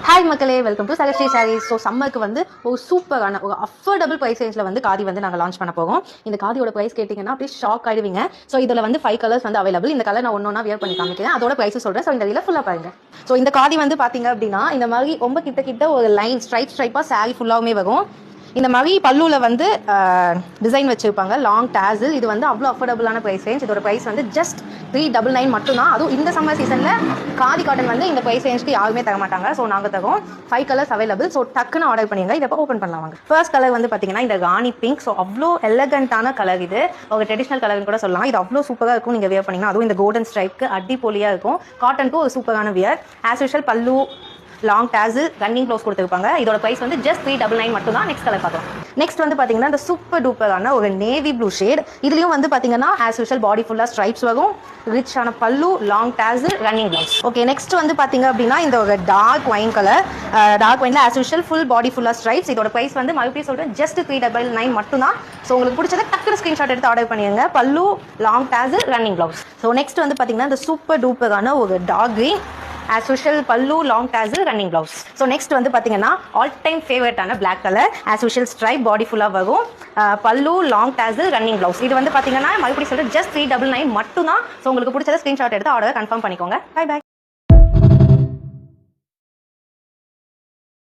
Hi மக்களே, welcome to சகஸ்ரீ saris. So சம்மருக்கு வந்து ஒரு சூப்பரான ஒரு அஃபோர்டபுள் ப்ரைஸ் ரேஞ்சில் வந்து காதி வந்து நாங்கள் லான்ச் பண்ண போகிறோம். இந்த காதியோட ப்ரைஸ் கேட்டிங்கன்னா அப்படியே ஷாக் ஆகிடுவீங்க. ஸோ இதில் வந்து 5 கலர்ஸ் வந்து அவைலபிள். இந்த கலர் நான் ஒன்றா வியர் பண்ணி காமிக்கிறேன், அதோட ப்ரைஸ் சொல்கிறேன். ஸோ இந்த இதில் ஃபுல்லாக பாருங்க. ஸோ இந்த காதி வந்து பார்த்தீங்க அப்படின்னா இந்த மாதிரி ரொம்ப கிட்ட ஒரு லைன் ஸ்ட்ரைப்பாக சாரி ஃபுல்லாகவுமே வரும். இந்த மாதிரி பல்லுவில் வந்து டிசைன் வச்சுருப்பாங்க, லாங் டேசில். இது வந்து அவ்வளோ அஃபோர்டபுளான ப்ரைஸ் ரேஞ்ச். இதோட ப்ரைஸ் வந்து ஜஸ்ட் 399 மட்டும்தான். அதுவும் இந்த சம்மர் சீசனில் காதி காட்டன் வந்து இந்த ப்ரைஸ் ரேஞ்சுக்கு யாருமே தர மாட்டாங்க. ஸோ நாங்கள் தரோம். 5 கலர்ஸ் அவைலபிள். ஸோ டக்குன்னு ஆர்டர் பண்ணிங்க. இதை ஓப்பன் பண்ணலாம் வாங்க. ஃபர்ஸ்ட் கலர் வந்து பார்த்தீங்கன்னா இந்த ராணி பிங்க். ஸோ அவ்வளோ எலகண்டான கலர். இது ஒரு ட்ரெடிஷனல் கலர்னு கூட சொல்லலாம். இது அவ்வளோ சூப்பராக இருக்கும் நீங்கள் வியர் பண்ணிங்கன்னா. அதுவும் இந்த கோல்டன் ஸ்ட்ரைப்க்கு அடிப்பொலியாக இருக்கும். காட்டனுக்கு ஒரு சூப்பரான வியர். ஆஸ் யூஷுவல் பல்லு லாங் டேசில் ரன்னிங் க்ளோஸ் கொடுத்துருப்பாங்க. இதோட ப்ரைஸ் வந்து ஜஸ்ட் 399 மட்டும் தான். நெக்ஸ்ட் கலர் பார்க்கலாம். நெக்ஸ்ட் வந்து பார்த்தீங்கன்னா இந்த சூப்பர் டூப்பரான ஒரு நேவி ப்ளூ ஷேட். இதுலேயும் வந்து பார்த்தீங்கன்னா ஆஸ் யூஷுவல் பாடி ஃபுல்லாக ஸ்ட்ரைப்ஸ் வரும். ரிச்சான பல்லு, long tassel, running close. Okay, next வந்து பார்த்தீங்க அப்படின்னா இந்த ஒரு டார்க் ஒயின் கலர். டார்க் ஒயினில் ஆஸ் யூஷுவல் ஃபுல் பாடி ஃபுல்லாக ஸ்ட்ரைப்ஸ். இதோட ப்ரைஸ் வந்து மறுபடியும் சொல்கிறேன், ஜஸ்ட் 399 மட்டும் தான். ஸோ உங்களுக்கு பிடிச்சதை டக்குனு ஸ்க்ரீன்ஷாட் எடுத்து ஆர்டர் பண்ணிடுங்க. Pallu, long tassel, running close. So next வந்து பார்த்தீங்கன்னா இந்த சூப்பர் டூப்பரான ஒரு dark green. as usual pallu, long tassel, running blouse. So next வந்து பாத்தீங்கன்னா all time favorite ஆன black color. as usual stripe body full வரும். pallu, long tassel, running blouse. இது வந்து பாத்தீங்கன்னா மறுபடியும் சொல்ற just 399 மட்டும் தான். ஸோ உங்களுக்கு பிடிச்சத ஸ்கிரீன்ஷாட் எடுத்து ஆர்டர் கன்ஃபார்ம் பண்ணிக்கோங்க. Bye by.